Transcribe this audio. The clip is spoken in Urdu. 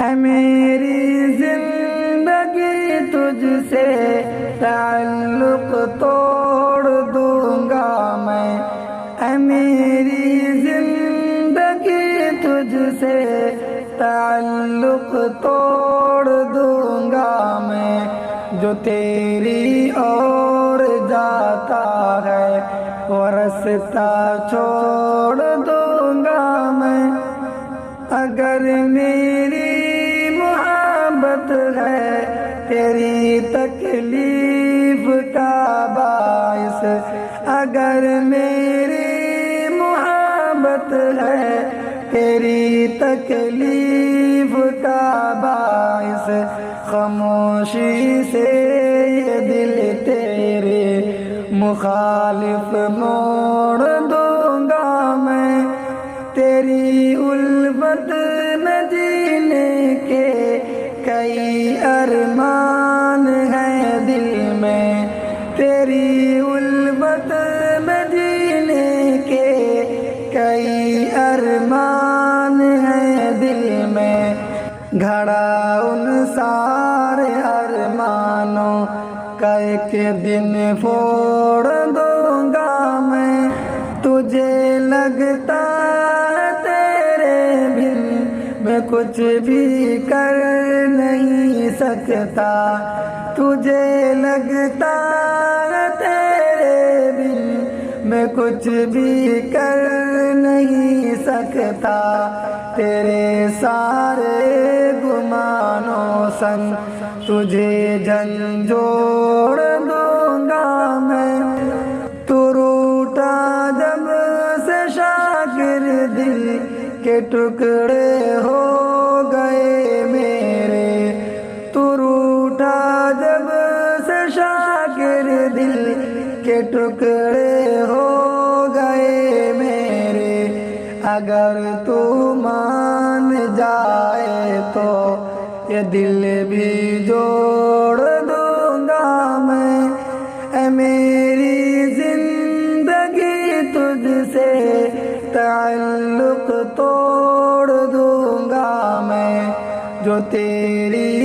اے میری زندگی تجھ سے تعلق توڑ دوں گا میں، اے میری زندگی تجھ سے تعلق توڑ دوں گا میں، جو تیری اور جاتا ہے وہ رستہ چھوڑ دوں گا میں۔ اگر میری محبت ہے تیری تکلیف کا باعث، اگر میری محبت ہے تیری تکلیف کا باعث، خاموشی سے یہ دل تیرے مخالف موڑ دوں گا میں۔ تیری الفت میں جینے کے کئی ارمان ہیں دل میں، تیری الفت میں جینے کے کئی ارمان ہیں دل میں، گھڑا ان سارے ارمانوں کا ایک دن پھوڑ دوں گا میں۔ تجھے لگتا ہے تیرے بن میں کچھ بھی کر نہیں سکتا، تجھے لگتا ہے تیرے بن میں کچھ بھی کر نہیں سکتا، تیرے سارے گمانوں سنگ تجھے جھنجھوڑ دوں گا میں۔ تو روٹا جب سے شاکر دل کے ٹکڑے ہو گئے میرے، تو روٹا جب سے شاکر دل کے ٹکڑے ہو گئے میرے، اگر تو مان جائے تو یہ دل بھی جوڑ دوں گا میں۔ اے میری زندگی تجھ سے تعلق توڑ دوں گا میں، جو تیری